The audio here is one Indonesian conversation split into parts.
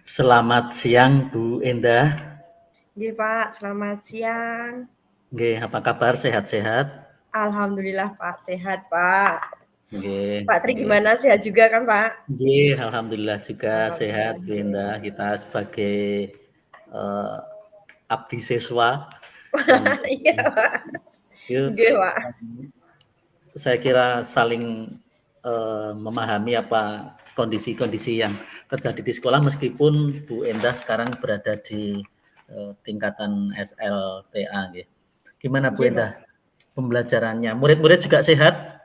Selamat siang Bu Endah. Nggih Pak, selamat siang. Nggih, apa kabar? Sehat-sehat? Alhamdulillah Pak, sehat Pak. Nggih, Pak Tri nggih. gimana, sehat juga kan Pak? Nggih, alhamdulillah juga sehat Alhamdulillah Bu nggih. Endah. Kita sebagai eh, abdi siswa yang Iya Pak, yuk, nggih Pak. saya kira saling memahami apa kondisi-kondisi yang terjadi di sekolah meskipun Bu Endah sekarang berada di tingkatan SLTA. Nggih. Gimana Bu Nggih Pak. Endah pembelajarannya? Murid-murid juga sehat?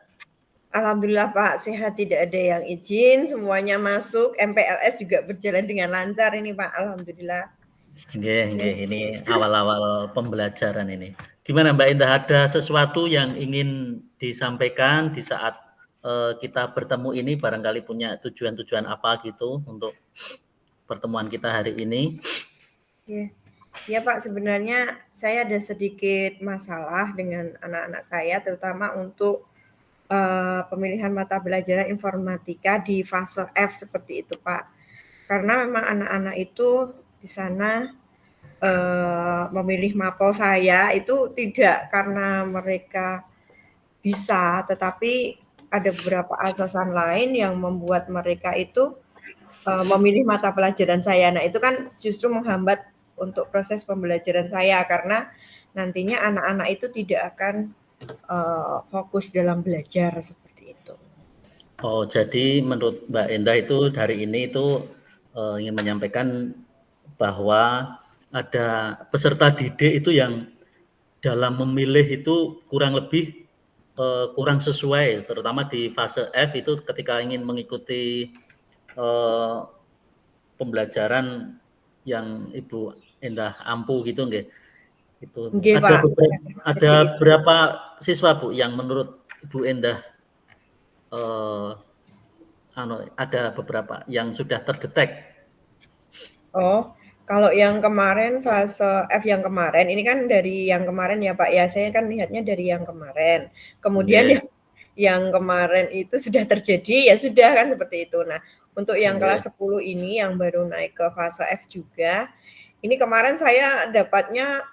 Alhamdulillah Pak, sehat tidak ada yang izin, semuanya masuk, MPLS juga berjalan dengan lancar ini Pak, Alhamdulillah. Nggih, nggih, Nggih. ini awal-awal pembelajaran ini. Gimana Mbak Indah, ada sesuatu yang ingin disampaikan di saat kita bertemu ini, barangkali punya tujuan-tujuan apa gitu untuk pertemuan kita hari ini? Nggih. Ya Pak, sebenarnya saya ada sedikit masalah dengan anak-anak saya, terutama untuk pemilihan mata pelajaran informatika di fase F seperti itu Pak. Karena memang anak-anak itu di sana memilih mapel saya itu tidak karena mereka bisa, tetapi ada beberapa alasan lain yang membuat mereka itu memilih mata pelajaran saya. Nah, itu kan justru menghambat untuk proses pembelajaran saya karena nantinya anak-anak itu tidak akan fokus dalam belajar seperti itu. Oh, jadi menurut Mbak Indah itu hari ini itu ingin menyampaikan bahwa ada peserta didik itu yang dalam memilih itu kurang lebih kurang sesuai, terutama di fase F itu ketika ingin mengikuti eh, pembelajaran yang Ibu Endah ampu gitu nggih. Itu Nggih, Pak, kira-kira ada seperti itu. berapa siswa Bu yang menurut Ibu Endah eh, ada beberapa yang sudah terdetek? Oh, kalau yang kemarin fase F yang kemarin, ini kan dari yang kemarin ya Pak ya, saya kan lihatnya dari yang kemarin. Kemudian Nggih, yang kemarin itu sudah terjadi, ya sudah kan seperti itu. Nah, untuk yang kelas nggih. 10 ini yang baru naik ke fase F juga, ini kemarin saya dapatnya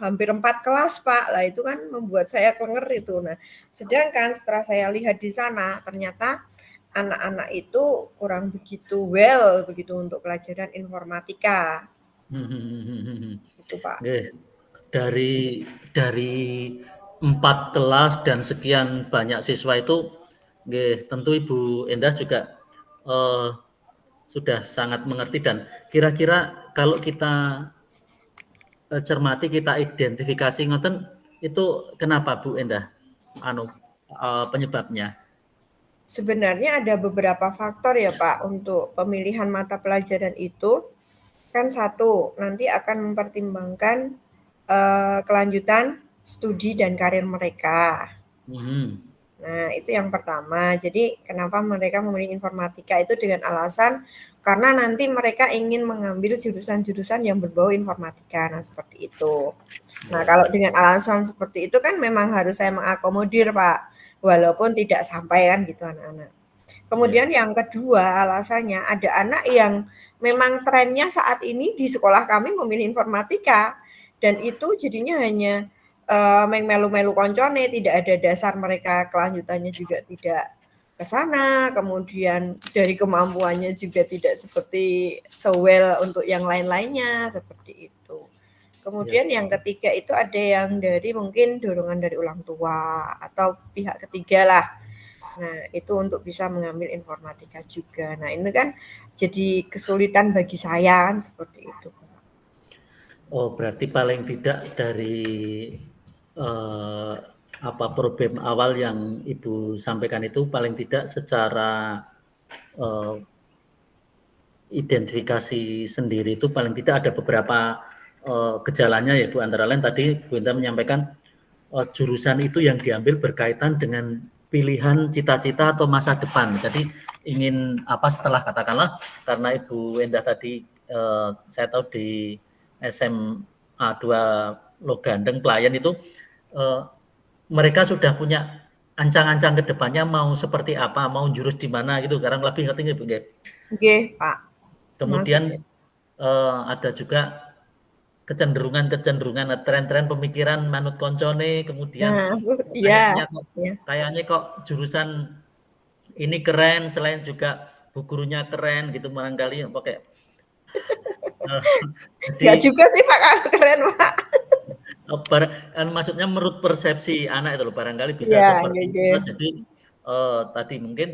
hampir 4 kelas Pak, lah itu kan membuat saya klenger itu. Nah, sedangkan setelah saya lihat di sana, ternyata anak-anak itu kurang begitu begitu untuk pelajaran informatika, itu Pak. Nggih. Dari 4 kelas dan sekian banyak siswa itu nggih, tentu Ibu Endah juga eh, sudah sangat mengerti dan kira-kira kalau kita cermati, kita identifikasi ngoten itu kenapa Bu Endah penyebabnya? Sebenarnya ada beberapa faktor ya Pak untuk pemilihan mata pelajaran itu. Kan satu, nanti akan mempertimbangkan kelanjutan studi dan karir mereka. Mhm. Nah, itu yang pertama. Jadi, kenapa mereka memilih informatika itu dengan alasan karena nanti mereka ingin mengambil jurusan-jurusan yang berbau informatika. Nah, seperti itu. Nah, kalau Ya. dengan alasan seperti itu kan memang harus saya mengakomodir, Pak. Walaupun tidak sampai kan gitu anak-anak. Kemudian Ya. yang kedua alasannya ada anak yang memang trennya saat ini di sekolah kami memilih informatika dan itu jadinya hanya meng melu-melu koncone, tidak ada dasar mereka kelanjutannya juga tidak ke sana, kemudian dari kemampuannya juga tidak seperti sewell untuk yang lain-lainnya, seperti itu. Ya. Kemudian yang ketiga itu ada yang dari mungkin dorongan dari orang tua atau pihak ketiga lah. Nah, itu untuk bisa mengambil informatika juga. Nah, ini kan jadi kesulitan bagi saya kan seperti itu. Oh, berarti paling tidak dari apa problem awal yang Ibu sampaikan itu paling tidak secara eh, identifikasi sendiri itu paling tidak ada beberapa gejalanya ya Bu, antara lain tadi Bu Indah menyampaikan jurusan itu yang diambil berkaitan dengan pilihan cita-cita atau masa depan. Jadi ingin apa setelah katakanlah karena Ibu Endah tadi saya tahu di SMA 2 Logandeng Pelayan itu eh, mereka sudah punya ancang-ancang ke depannya mau seperti apa, mau jurus di mana gitu. Sekarang lebih ngerti nggih Bu? Oke, Pak. Kemudian ada juga kecenderungan tren-tren pemikiran manut koncone, kemudian iya. kayaknya kok jurusan ini keren, selain juga bu gurunya keren gitu barangkali pakai Nggak jadi juga sih Pak, kalau keren Pak. maksudnya menurut persepsi anak itu loh, barangkali bisa Iya, seperti itu. nggih. Jadi tadi mungkin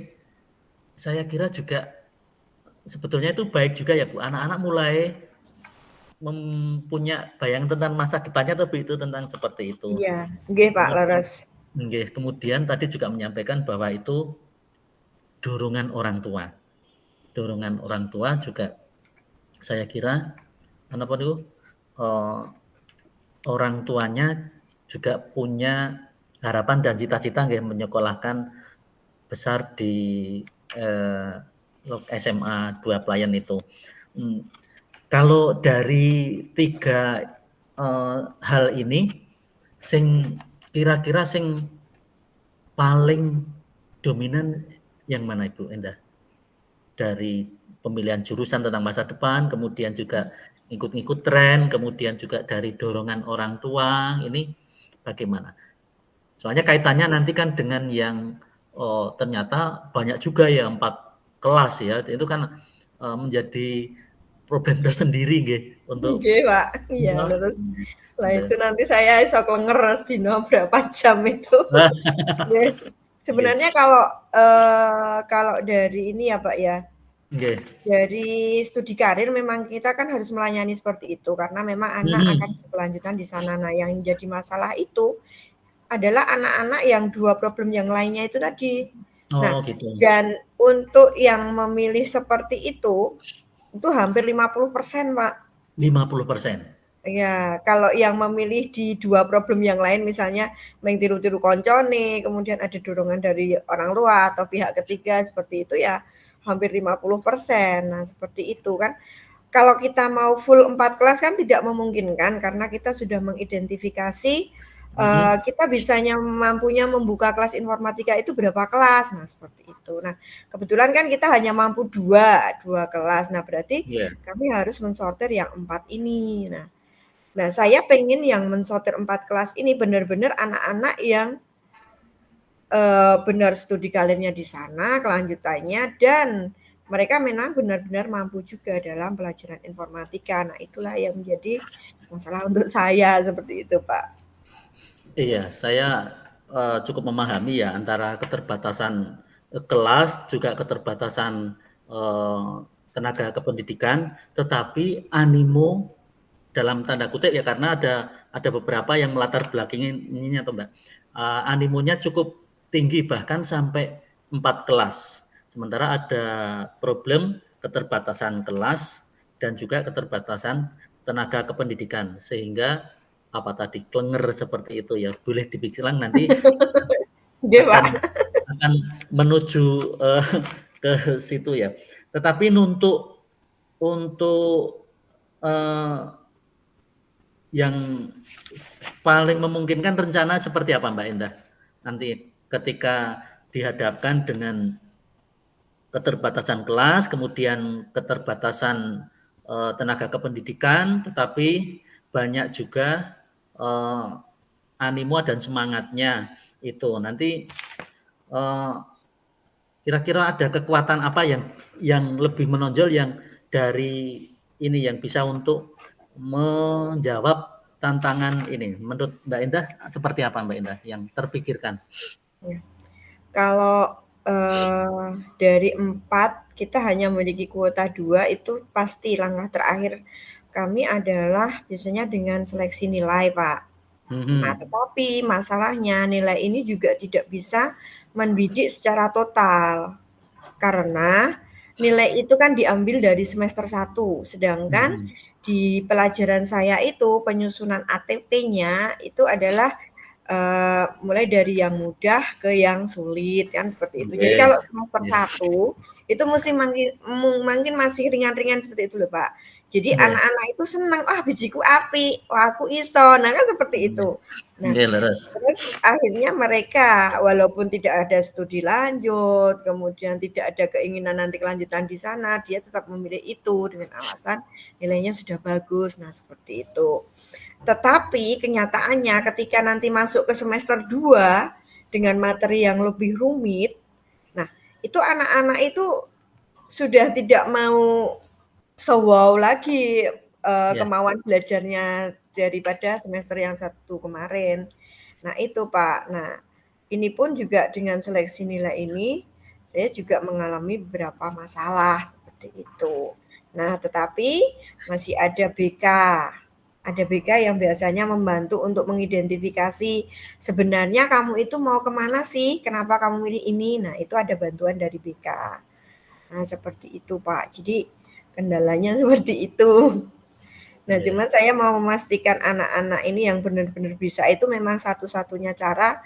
saya kira juga sebetulnya itu baik juga ya Bu, anak-anak mulai mempunyai bayangan tentang masa depannya tapi itu tentang seperti itu. Iya, nggih Pak, leres. Kemudian tadi juga menyampaikan bahwa itu dorongan orang tua. Dorongan orang tua juga saya kira apa itu orang tuanya juga punya harapan dan cita-cita menyekolahkan besar di SMA 2 Pelayan itu. Kalau dari 3 hal ini sing kira-kira sing paling dominan yang mana Ibu Endah? Dari pemilihan jurusan tentang masa depan, kemudian juga ikut-ikut tren, kemudian juga dari dorongan orang tua, ini bagaimana? Soalnya kaitannya nanti kan dengan yang ternyata banyak juga ya 4 kelas ya, itu kan menjadi problem tersendiri nggih untuk Nggih Pak, iya leres. Lah itu nanti saya iso klenger sedina berapa jam itu. Nggih. Sebenarnya kalau dari ini ya Pak ya, dari studi karir memang kita kan harus melayani seperti itu karena memang anak akan berkelanjutan di sana. Nah, yang jadi masalah itu adalah anak-anak yang 2 problem yang lainnya itu tadi. Nah, gitu. dan untuk yang memilih seperti itu hampir 50% Pak. 50%? Ya, kalau yang memilih di 2 problem yang lain misalnya tiru-tiru koncone, kemudian ada dorongan dari orang luar atau pihak ketiga seperti itu ya hampir 50%. Nah, seperti itu kan. Kalau kita mau full 4 kelas kan tidak memungkinkan karena kita sudah mengidentifikasi kita mampunya membuka kelas informatika itu berapa kelas. Nah, seperti itu. Nah, kebetulan kan kita hanya mampu 2 kelas. Nah, berarti kami harus mensortir yang 4 ini. Nah, saya pengen yang mensortir 4 kelas ini benar-benar anak-anak yang benar studi karirnya di sana, kelanjutannya, dan mereka memang benar-benar mampu juga dalam pelajaran informatika. Nah, itulah yang menjadi masalah untuk saya, seperti itu, Pak. Iya, saya cukup memahami ya antara keterbatasan kelas, juga keterbatasan tenaga kependidikan, tetapi animo dalam tanda kutip ya karena ada beberapa yang melatar belakanginya atau Mbak, animonya cukup tinggi bahkan sampai 4 kelas. Sementara ada problem keterbatasan kelas dan juga keterbatasan tenaga kependidikan sehingga apa tadi klenger seperti itu ya boleh dipikirkan nanti akan menuju ke situ ya. Tetapi untuk yang paling memungkinkan rencana seperti apa Mbak Indah? Nanti ketika dihadapkan dengan keterbatasan kelas, kemudian keterbatasan tenaga kependidikan, tetapi banyak juga animo dan semangatnya itu. Nanti kira-kira ada kekuatan apa yang lebih menonjol yang dari ini yang bisa untuk menjawab tantangan ini. Menurut Mbak Indah seperti apa Mbak Indah yang terpikirkan? Kalau dari 4 kita hanya memiliki kuota 2 itu pasti langkah terakhir kami adalah biasanya dengan seleksi nilai, Pak. Nah, tetapi masalahnya nilai ini juga tidak bisa mendidik secara total. Karena nilai itu kan diambil dari semester 1, sedangkan di pelajaran saya itu penyusunan ATP-nya itu adalah mulai dari yang mudah ke yang sulit kan seperti itu. Jadi Oke. kalau semester Iya. 1 itu mungkin masih ringan-ringan seperti itu loh, Pak. Jadi Oke. anak-anak itu senang, "Wah, bijiku apik, wah aku iso." Nah, kan seperti Oke. itu. Nah, Oke, leres. terus akhirnya mereka walaupun tidak ada studi lanjut, kemudian tidak ada keinginan nanti kelanjutan di sana, dia tetap memilih itu dengan alasan nilainya sudah bagus. Nah, seperti itu. Tetapi kenyataannya ketika nanti masuk ke semester 2 dengan materi yang lebih rumit, nah itu anak-anak itu sudah tidak mau se-wow lagi Ya. kemauan belajarnya daripada semester yang satu kemarin. Nah itu Pak. Nah ini pun juga dengan seleksi nilai ini saya juga mengalami beberapa masalah seperti itu. Nah tetapi masih ada BK. Ada BK yang biasanya membantu untuk mengidentifikasi sebenarnya kamu itu mau kemana sih? Kenapa kamu milih ini? Nah itu ada bantuan dari BK. Nah seperti itu Pak. Jadi kendalanya seperti itu. Nah Oke. cuman saya mau memastikan anak-anak ini yang benar-benar bisa itu memang satu-satunya cara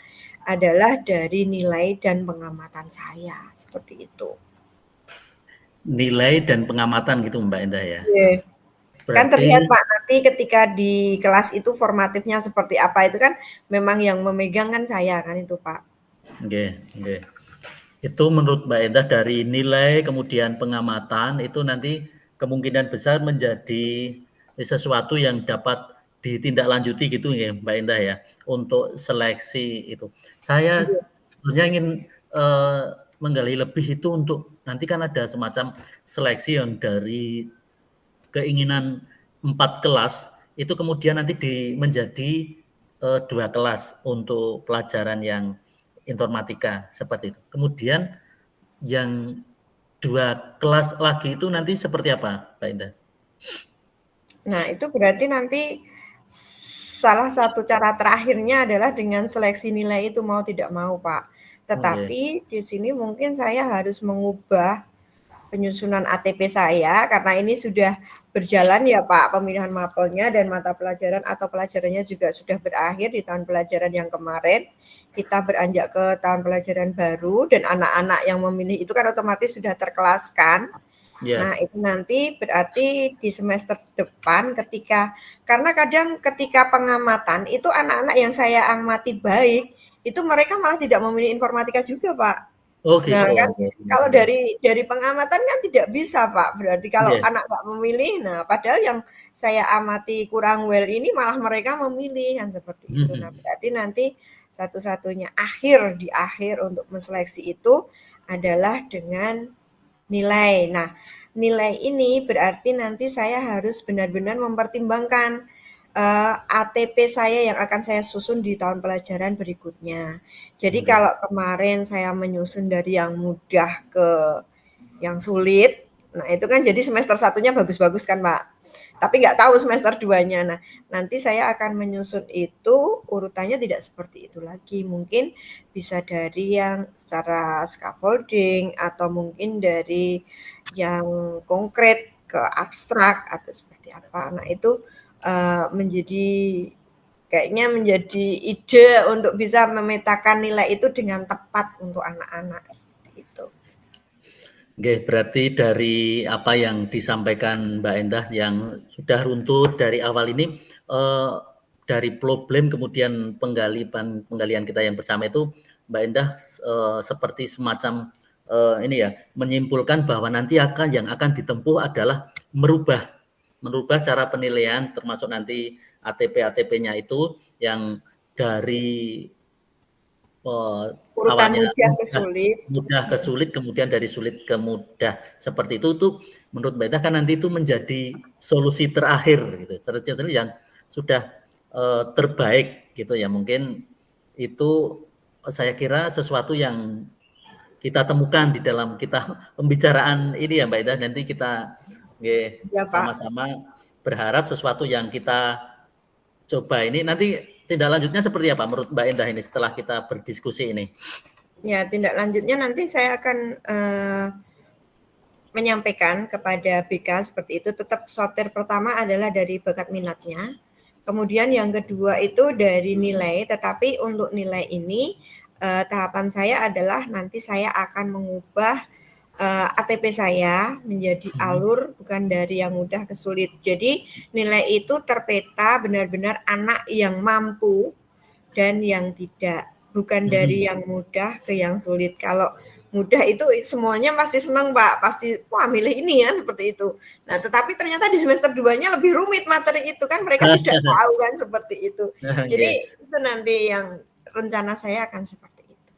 adalah dari nilai dan pengamatan saya. Seperti itu. Nilai dan pengamatan gitu Mbak Indah ya. Iya. Kan Berarti terlihat Pak nanti ketika di kelas itu formatifnya seperti apa itu kan memang yang memegang kan saya kan itu Pak. oke, oke. Itu menurut Mbak Indah dari nilai kemudian pengamatan itu nanti kemungkinan besar menjadi sesuatu yang dapat ditindaklanjuti gitu ya Mbak Indah ya untuk seleksi itu. Saya Iya. sebenarnya ingin eh, menggali lebih itu untuk nanti kan ada semacam seleksi yang dari keinginan 4 kelas itu kemudian nanti menjadi 2 kelas untuk pelajaran yang informatika seperti itu. Kemudian yang 2 kelas lagi itu nanti seperti apa, Mbak Indah? Nah, itu berarti nanti salah satu cara terakhirnya adalah dengan seleksi nilai itu mau tidak mau, Pak. Oke. Tetapi di sini mungkin saya harus mengubah penyusunan ATP saya karena ini sudah berjalan ya Pak pemilihan mapelnya dan mata pelajaran atau pelajarannya juga sudah berakhir di tahun pelajaran yang kemarin. Kita beranjak ke tahun pelajaran baru dan anak-anak yang memilih itu kan otomatis sudah terkelaskan. Ya. Nah, itu nanti berarti di semester depan karena kadang ketika pengamatan itu anak-anak yang saya amati baik, itu mereka malah tidak memilih informatika juga, Pak. Oh Nah gitu. kan Oke, kalau oke. dari pengamatan kan tidak bisa Pak, berarti kalau Iya. anak nggak memilih, nah padahal yang saya amati kurang well ini malah mereka memilih, kan seperti itu. Nah berarti nanti satu-satunya di akhir untuk menseleksi itu adalah dengan nilai. Nah nilai ini berarti nanti saya harus benar-benar mempertimbangkan ATP saya yang akan saya susun di tahun pelajaran berikutnya. Jadi Oke. kalau kemarin saya menyusun dari yang mudah ke yang sulit, nah itu kan jadi semester satunya bagus-bagus kan Pak. Tapi nggak tahu semester 2-nya. Nah, nanti saya akan menyusun itu urutannya tidak seperti itu lagi. Mungkin bisa dari yang secara scaffolding atau mungkin dari yang konkret ke abstrak atau seperti apa. Nah, itu kayaknya menjadi ide untuk bisa memetakan nilai itu dengan tepat untuk anak-anak seperti itu. Oke, berarti dari apa yang disampaikan Mbak Endah yang sudah runtut dari awal ini, eh, dari problem kemudian penggalian kita yang bersama itu, Mbak Endah seperti semacam ini ya, menyimpulkan bahwa nanti yang akan ditempuh adalah merubah cara penilaian termasuk nanti ATP-ATP-nya itu yang dari Urutan awalnya mudah ke sulit. mudah ke sulit, kemudian dari sulit ke mudah. Seperti itu tuh menurut Mbak Ida kan nanti itu menjadi solusi terakhir gitu. Solusi yang sudah terbaik gitu ya. Mungkin itu saya kira sesuatu yang kita temukan di dalam kita pembicaraan ini ya Mbak Ida. Nanti kita Ya, Pak. sama-sama berharap sesuatu yang kita coba ini nanti tindak lanjutnya seperti apa menurut Mbak Endah ini setelah kita berdiskusi ini? Ya, tindak lanjutnya nanti saya akan menyampaikan kepada BK seperti itu. Tetap sortir pertama adalah dari bakat minatnya. Kemudian yang kedua itu dari nilai, tetapi untuk nilai ini tahapan saya adalah nanti saya akan mengubah ATP saya menjadi alur bukan dari yang mudah ke sulit. Jadi nilai itu terpeta benar-benar anak yang mampu dan yang tidak, bukan dari yang mudah ke yang sulit. Kalau mudah itu semuanya pasti senang Pak, pasti wah milih ini ya seperti itu. Nah tetapi ternyata di semester 2-nya lebih rumit materi itu kan mereka tidak tahu kan seperti itu. Jadi itu nanti yang rencana saya akan seperti itu.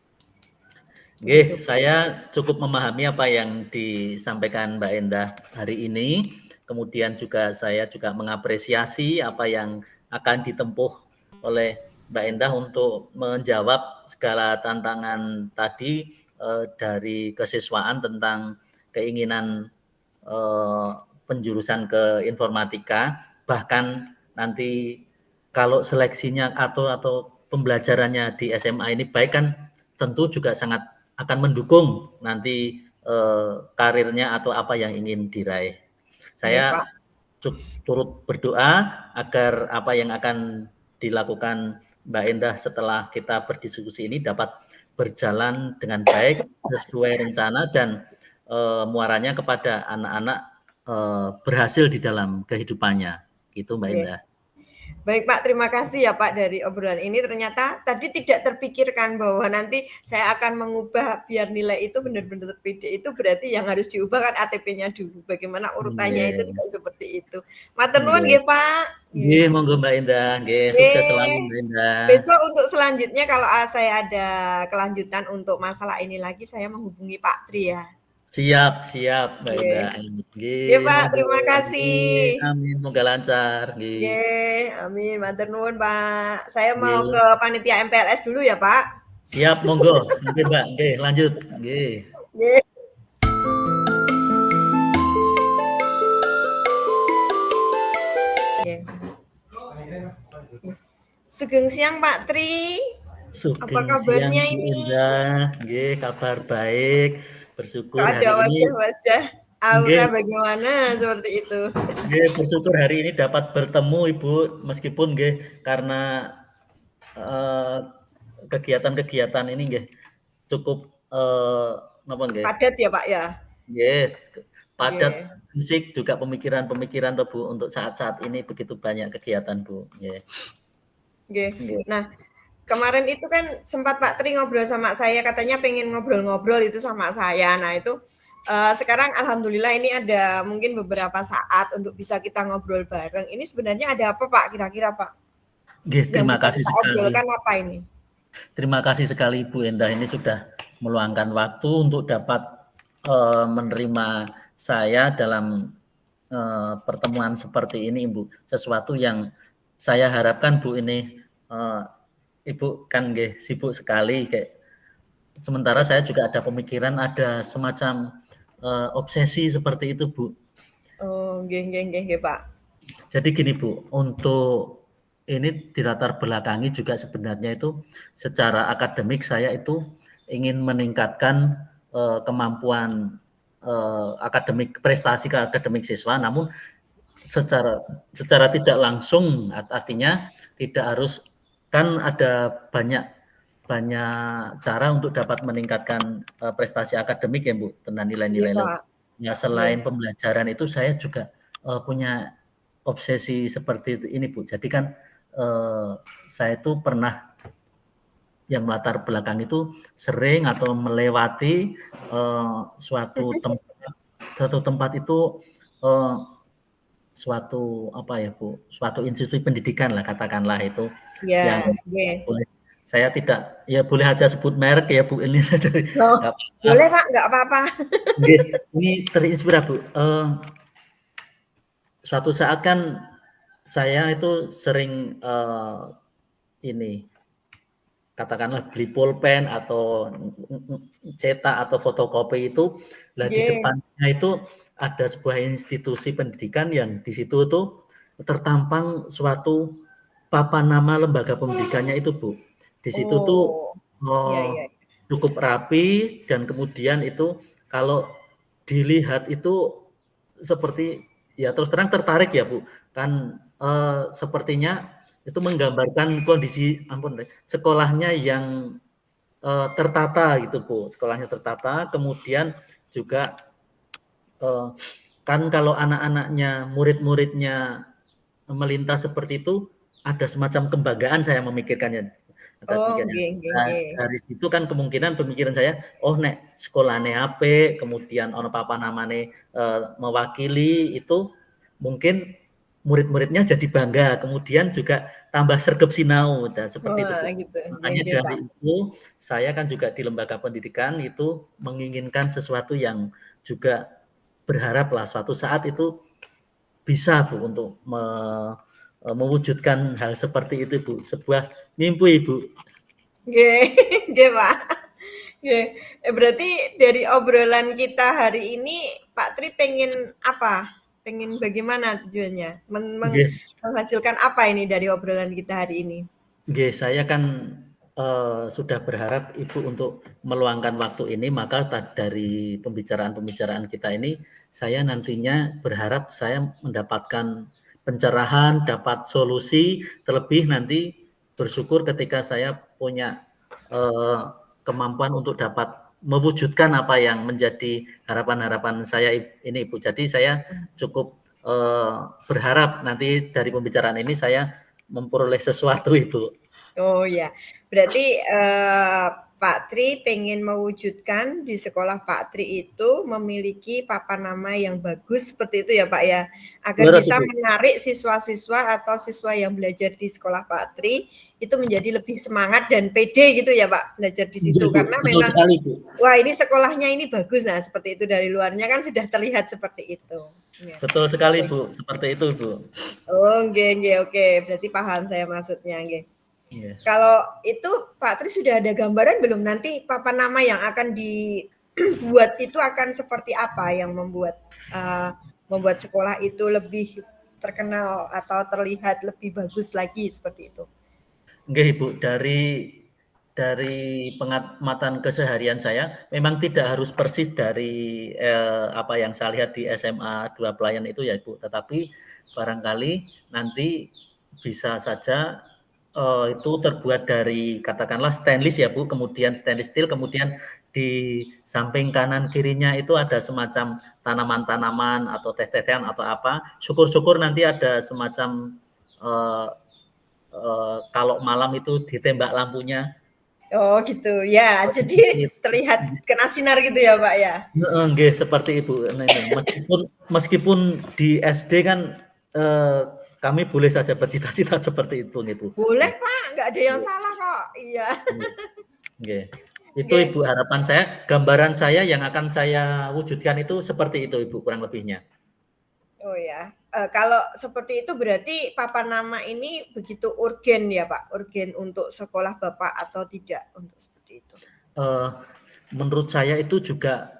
Oke, saya cukup memahami apa yang disampaikan Mbak Endah hari ini. Kemudian juga saya juga mengapresiasi apa yang akan ditempuh oleh Mbak Endah untuk menjawab segala tantangan tadi dari kesiswaan tentang keinginan penjurusan ke informatika, bahkan nanti kalau seleksinya atau pembelajarannya di SMA ini baik kan tentu juga sangat akan mendukung nanti karirnya atau apa yang ingin diraih. Saya turut berdoa agar apa yang akan dilakukan Mbak Endah setelah kita berdiskusi ini dapat berjalan dengan baik sesuai rencana dan muaranya kepada anak-anak berhasil di dalam kehidupannya. Itu Mbak Endah. Baik Pak, terima kasih ya Pak dari obrolan ini. Ternyata tadi tidak terpikirkan bahwa nanti saya akan mengubah biar nilai itu benar-benar PD. Itu berarti yang harus diubah kan ATP-nya dulu. Bagaimana urutannya itu tidak seperti itu. Matur nuwun nggih Pak. Nggih, monggo Mbak Endah. Nggih, sukses selalu Mbak Endah. Besok untuk selanjutnya kalau saya ada kelanjutan untuk masalah ini lagi, saya menghubungi Pak Tri ya. Siap, Mbak Endah. Nggih Pak, terima kasih. Amin, semoga lancar. Nggih, amin. Matur nuwun Pak. Saya mau ke panitia MPLS dulu ya Pak. Siap, monggo. Nggih Mbak, nggih, lanjut. Nggih. Nggih. Sugeng siang Pak Tri. Sugeng apa kabarnya siang, ini? Nggih, kabar baik. Bersyukur ada hari ini. Wajah-wajah aura bagaimana seperti itu. Nggih, bersyukur hari ini dapat bertemu Ibu meskipun nggih karena kegiatan-kegiatan ini nggih cukup napa nggih? Padat ya Pak ya? Nggih, padat fisik juga pemikiran-pemikiran toh Bu untuk saat-saat ini begitu banyak kegiatan Bu. Nggih. Nah, kemarin itu kan sempat Pak Tri ngobrol sama saya, katanya pengen ngobrol-ngobrol itu sama saya. Nah itu sekarang alhamdulillah ini ada mungkin beberapa saat untuk bisa kita ngobrol bareng. Ini sebenarnya ada apa Pak kira-kira Pak? Nggih, terima kasih sekali. Obrolkan apa ini? Terima kasih sekali Bu Endah ini sudah meluangkan waktu untuk dapat menerima saya dalam pertemuan seperti ini Bu. Sesuatu yang saya harapkan Bu ini Ibu kan nggih sibuk sekali kayak sementara saya juga ada pemikiran ada semacam obsesi seperti itu Bu. Oh, nggih Pak. Jadi gini Bu, untuk ini di latar belakangi juga sebenarnya itu secara akademik saya itu ingin meningkatkan kemampuan akademik prestasi ke akademik siswa, namun secara tidak langsung artinya tidak harus kan ada banyak cara untuk dapat meningkatkan prestasi akademik ya Bu tentang nilai-nilai. Ya selain pembelajaran itu saya juga punya obsesi seperti ini Bu. Jadi kan saya itu pernah yang latar belakang itu sering atau melewati suatu tempat itu suatu apa ya Bu, suatu institusi pendidikan lah katakanlah itu yang boleh saya tidak ya boleh aja sebut merek ya Bu ini boleh Pak, nggak apa-apa. Ini terinspirasi Bu. Suatu saat kan saya itu sering ini katakanlah beli pulpen atau cetak atau fotokopi itu, lah di depannya itu ada sebuah institusi pendidikan yang di situ tuh tertampang suatu papan nama lembaga pendidikannya itu Bu. Di situ tuh cukup rapi dan kemudian itu kalau dilihat itu seperti ya terus terang tertarik ya Bu kan sepertinya itu menggambarkan kondisi sekolahnya yang tertata gitu Bu, sekolahnya tertata, kemudian juga kan kalau anak-anaknya, murid-muridnya melintas seperti itu, ada semacam kebanggaan saya memikirkannya. Ada Oh, semikirnya. nggih nggih Nah, nggih. dari situ kan kemungkinan pemikiran saya, oh nek sekolahane apik, kemudian ono papa namane mewakili itu mungkin murid-muridnya jadi bangga, kemudian juga tambah sregep sinau, nah seperti itu Wah, Bu. gitu. Nggih Makanya nggih, dari Pak. itu saya kan juga di lembaga pendidikan itu menginginkan sesuatu yang juga berharaplah suatu saat itu bisa Bu untuk mewujudkan hal seperti itu Bu, sebuah mimpi Ibu. Nggih, nggih, Pak. Nggih. Berarti dari obrolan kita hari ini, Pak Tri pengen apa? Pengen bagaimana tujuannya? Nggih, Menghasilkan apa ini dari obrolan kita hari ini? nggih, saya kan sudah berharap Ibu untuk meluangkan waktu ini, maka dari pembicaraan-pembicaraan kita ini, saya nantinya berharap saya mendapatkan pencerahan, dapat solusi, terlebih nanti bersyukur ketika saya punya eh, kemampuan untuk dapat mewujudkan apa yang menjadi harapan-harapan saya ini Ibu. Jadi saya cukup berharap nanti dari pembicaraan ini saya memperoleh sesuatu Ibu. Oh ya, berarti Pak Tri pengen mewujudkan di sekolah Pak Tri itu memiliki papan nama yang bagus seperti itu ya Pak ya, agar Leres bisa Ibu. menarik siswa-siswa atau siswa yang belajar di sekolah Pak Tri itu menjadi lebih semangat dan pede gitu ya Pak belajar di Nggih situ Bu, karena betul memang sekali Bu. wah ini sekolahnya ini bagus nah seperti itu dari luarnya kan sudah terlihat seperti itu. Ya. Betul sekali Oke. Bu, seperti itu Bu. Oh, nggih nggih oke, berarti paham saya maksudnya nggih. Iya. Kalau itu Pak Tri sudah ada gambaran belum nanti papan nama yang akan dibuat itu akan seperti apa yang membuat sekolah itu lebih terkenal atau terlihat lebih bagus lagi seperti itu? Nggih Ibu, dari pengamatan keseharian saya, memang tidak harus persis dari apa yang saya lihat di SMA 2 Pelayan itu ya Ibu, tetapi barangkali nanti bisa saja itu terbuat dari katakanlah stainless ya Bu, kemudian stainless steel, kemudian di samping kanan kirinya itu ada semacam tanaman-tanaman atau teh-tehan atau apa. Syukur-syukur nanti ada semacam eh, kalau malam itu ditembak lampunya. Oh gitu, ya jadi terlihat kena sinar gitu ya Pak ya? Heeh, nggih seperti itu. Nah, ini meskipun di SD kan kami boleh saja bercita-cita seperti itu nih Bu. Boleh Nggih. Pak, nggak ada yang salah kok. Iya. Nggih. Itu Oke. Ibu harapan saya, gambaran saya yang akan saya wujudkan itu seperti itu Ibu kurang lebihnya. Oh ya, kalau seperti itu berarti papan nama ini begitu urgen ya Pak? Urgen untuk sekolah Bapak atau tidak untuk seperti itu? Eh, menurut saya itu juga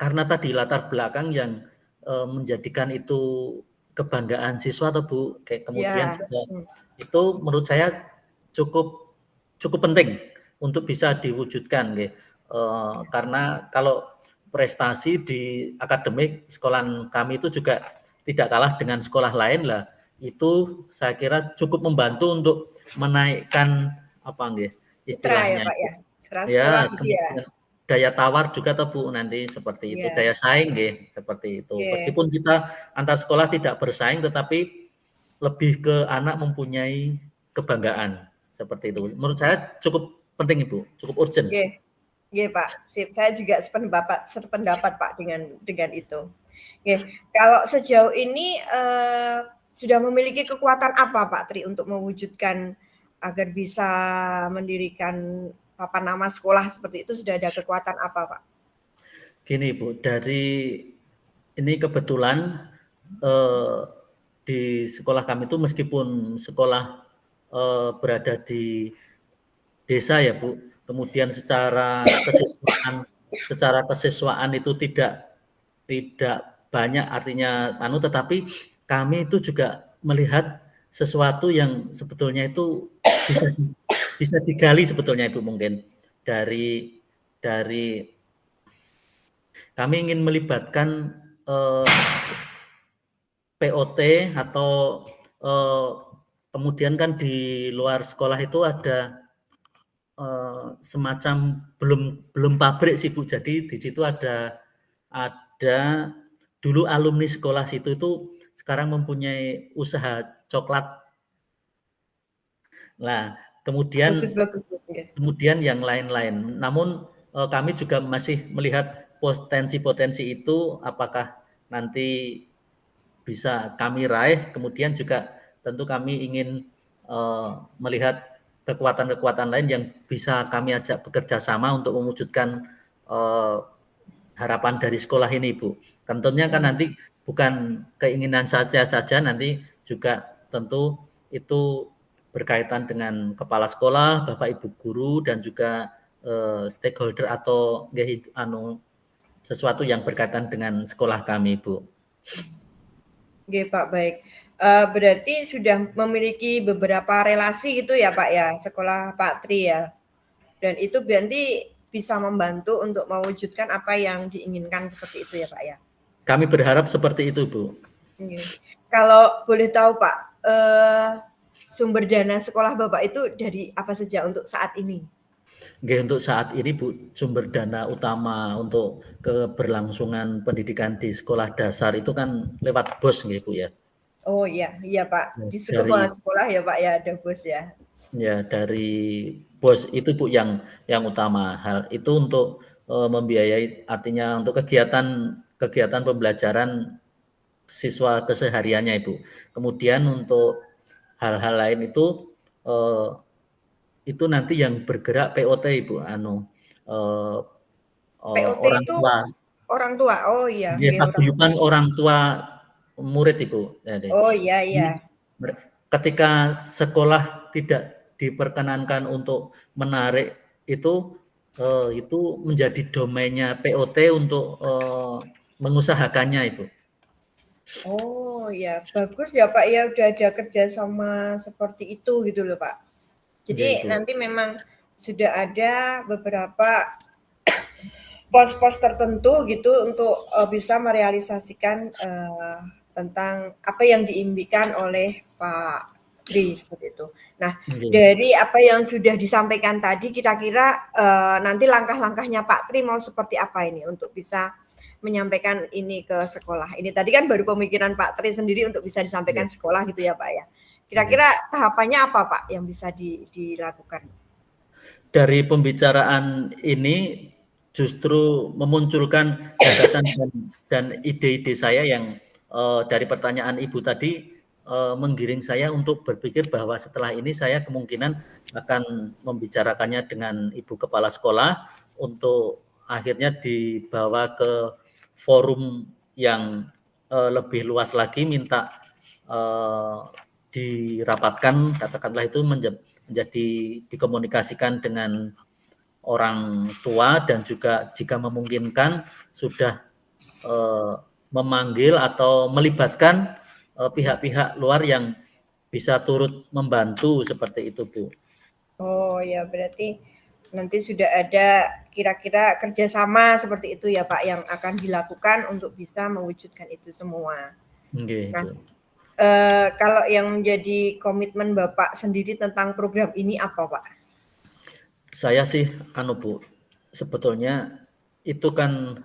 karena tadi latar belakang yang menjadikan itu kebanggaan siswa atau Bu, kayak kemudian Ya, juga itu menurut saya cukup cukup penting untuk bisa diwujudkan, nggih. Karena kalau prestasi di akademik sekolah kami itu juga tidak kalah dengan sekolah lain lah. Itu saya kira cukup membantu untuk menaikkan apa nggih citra ya istilahnya Pak itu. ya? Citra sekolah Ya, gitu ya? kemudian daya tawar juga toh Bu nanti seperti itu, Iya, daya saing nggih, seperti itu. oke. Meskipun kita antar sekolah tidak bersaing tetapi lebih ke anak mempunyai kebanggaan, seperti itu. Menurut saya cukup penting Ibu, cukup urgent. Oke, oke Pak, sip. Saya juga sependapat Pak dengan itu. Oke, kalau sejauh ini sudah memiliki kekuatan apa Pak Tri untuk mewujudkan agar bisa mendirikan papan nama sekolah seperti itu sudah ada kekuatan apa Pak? Gini Bu, dari ini kebetulan eh, di sekolah kami itu meskipun sekolah berada di desa ya Bu, kemudian secara kesiswaan itu tidak banyak artinya tetapi kami itu juga melihat sesuatu yang sebetulnya itu bisa bisa digali sebetulnya Ibu mungkin dari dari kami ingin melibatkan POT atau kemudian kan di luar sekolah itu ada semacam belum pabrik sih Bu. Jadi di situ ada dulu alumni sekolah situ itu sekarang mempunyai usaha coklat. Nah, kemudian Bagus ya. kemudian yang lain-lain. Namun kami juga masih melihat potensi-potensi itu apakah nanti bisa kami raih. Kemudian juga tentu kami ingin melihat kekuatan-kekuatan lain yang bisa kami ajak bekerja sama untuk mewujudkan harapan dari sekolah ini, Bu. Tentunya kan nanti bukan keinginan saja nanti juga tentu itu berkaitan dengan kepala sekolah, Bapak Ibu guru dan juga stakeholder atau sesuatu yang berkaitan dengan sekolah kami, Bu. Oke Pak, baik. Berarti sudah memiliki beberapa relasi gitu ya Pak ya, sekolah Pak Tri ya. Dan itu berarti bisa membantu untuk mewujudkan apa yang diinginkan seperti itu ya Pak ya. Kami berharap seperti itu, Bu. Oke. Kalau boleh tahu Pak, sumber dana sekolah Bapak itu dari apa saja untuk saat ini? Oke, untuk saat ini Bu, sumber dana utama untuk keberlangsungan pendidikan di sekolah dasar itu kan lewat BOS nggih Bu ya. Oh iya, iya Pak. Di Dari sekolah ya Pak ya ada BOS ya. ya dari BOS itu Bu yang utama. Hal itu untuk membiayai artinya untuk kegiatan pembelajaran siswa kesehariannya Ibu. Kemudian untuk hal-hal lain itu nanti yang bergerak POT Ibu POT orang itu tua. orang tua. Oh iya, Ya, nggih orang tua. paguyuban orang tua murid Ibu. Jadi, Oh iya iya. ketika sekolah tidak diperkenankan untuk menarik itu menjadi domainnya POT untuk mengusahakannya Ibu. Oh ya, bagus ya Pak ya udah ada kerjasama seperti itu gitu loh Pak. Ya, Jadi Ibu. nanti memang sudah ada beberapa pos-pos tertentu gitu untuk bisa merealisasikan tentang apa yang diimpikan oleh Pak Tri seperti itu. Nah, Ya. dari apa yang sudah disampaikan tadi, kira-kira nanti langkah-langkahnya Pak Tri mau seperti apa ini untuk bisa menyampaikan ini ke sekolah. Ini tadi kan baru pemikiran Pak Tri sendiri untuk bisa disampaikan Ya. sekolah gitu ya Pak ya. Ya. Kira-kira tahapannya apa Pak yang bisa dilakukan? Dari pembicaraan ini justru memunculkan gagasan dan ide-ide saya yang dari pertanyaan Ibu tadi menggiring saya untuk berpikir bahwa setelah ini saya kemungkinan akan membicarakannya dengan Ibu Kepala Sekolah untuk akhirnya dibawa ke forum yang lebih luas lagi, minta dirapatkan, katakanlah itu menjadi dikomunikasikan dengan orang tua dan juga jika memungkinkan sudah memanggil atau melibatkan pihak-pihak luar yang bisa turut membantu seperti itu Bu. Oh ya, berarti nanti sudah ada kira-kira kerjasama seperti itu ya Pak yang akan dilakukan untuk bisa mewujudkan itu semua. Okay, Nah, kalau yang menjadi komitmen Bapak sendiri tentang program ini apa Pak? Saya sih Bu, sebetulnya itu kan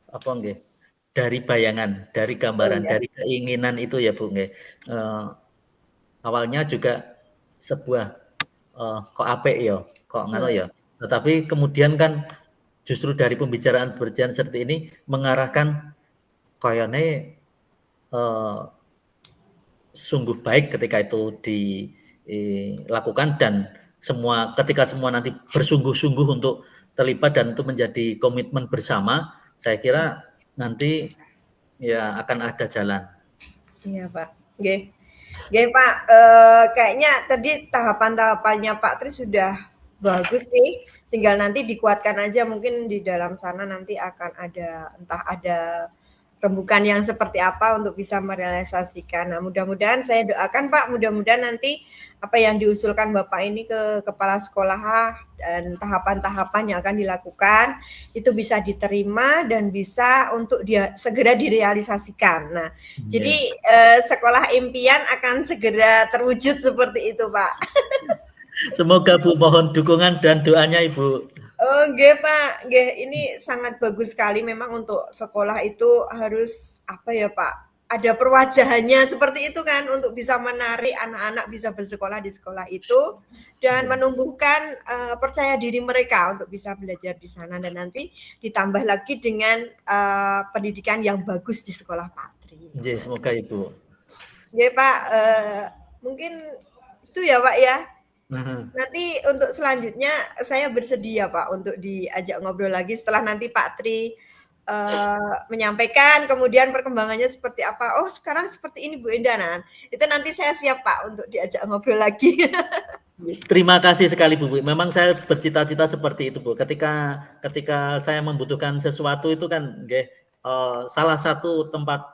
apa nggih? Dari bayangan, dari Oh gambaran, ya. dari keinginan itu ya Bu nggih. Awalnya juga sebuah kok apik ya, kok ngono ya. Tetapi kemudian kan justru dari pembicaraan berjalan seperti ini mengarahkan kayaknya sungguh baik ketika itu dilakukan dan ketika semua nanti bersungguh-sungguh untuk terlibat dan itu menjadi komitmen bersama, saya kira nanti ya akan ada jalan. Iya Pak. Oke. Oke Pak, kayaknya tadi tahapan-tahapannya Pak Tri sudah bagus sih. Tinggal nanti dikuatkan aja mungkin di dalam sana nanti akan ada entah ada rembukan yang seperti apa untuk bisa merealisasikan. Nah, mudah-mudahan saya doakan Pak, mudah-mudahan nanti apa yang diusulkan Bapak ini ke kepala sekolah dan tahapan-tahapan yang akan dilakukan itu bisa diterima dan bisa untuk dia segera direalisasikan. Nah, jadi sekolah impian akan segera terwujud seperti itu, Pak. Semoga Bu, mohon dukungan dan doanya Ibu. Oh, nggih Pak, nggih ini sangat bagus sekali memang untuk sekolah itu harus apa ya Pak, ada perwajahannya seperti itu kan untuk bisa menarik anak-anak bisa bersekolah di sekolah itu dan menumbuhkan percaya diri mereka untuk bisa belajar di sana dan nanti ditambah lagi dengan pendidikan yang bagus di sekolah Patri. Nggih, semoga Ibu. Nggih Pak, mungkin itu ya Pak ya. Nanti untuk selanjutnya saya bersedia Pak untuk diajak ngobrol lagi setelah nanti Pak Tri menyampaikan kemudian perkembangannya seperti apa. Oh sekarang seperti ini Bu Indah. Nah, itu nanti saya siap Pak untuk diajak ngobrol lagi. Terima kasih sekali Bu. Memang saya bercita-cita seperti itu Bu. Ketika saya membutuhkan sesuatu itu kan salah satu tempat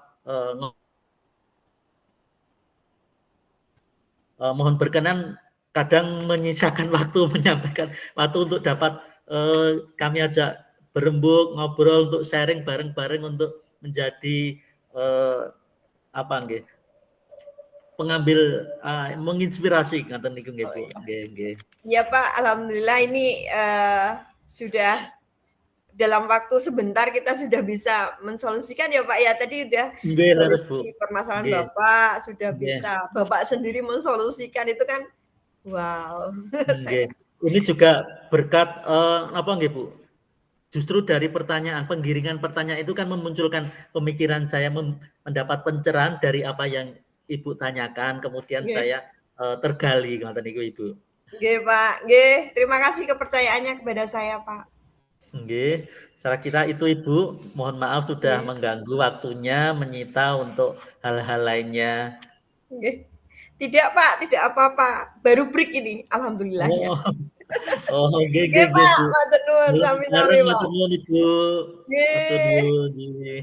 mohon berkenan kadang menyisakan waktu menyampaikan waktu untuk dapat kami ajak berembuk, ngobrol untuk sharing bareng-bareng untuk menjadi pengambil menginspirasi ngaten niku nggih Bu. Nggih. Iya Pak, alhamdulillah ini sudah dalam waktu sebentar kita sudah bisa mensolusikan ya Pak ya. Tadi udah solusi permasalahan Bapak, sudah bisa Bapak sendiri mensolusikan itu kan wow. Ini juga berkat Bu? Justru dari penggiringan pertanyaan itu kan memunculkan pemikiran saya mendapat pencerahan dari apa yang Ibu tanyakan, kemudian saya tergali ngoten niku Ibu. Nggih Pak, nggih. Terima kasih kepercayaannya kepada saya Pak. Nggih, saya kira itu Ibu. Mohon maaf sudah mengganggu waktunya, menyita untuk hal-hal lainnya. Nggih. Tidak Pak, tidak apa-apa. Baru break ini, alhamdulillah ya. Nggih Pak, matur nuwun sami-sami Pak. Matur nuwun Ibu. Nggih.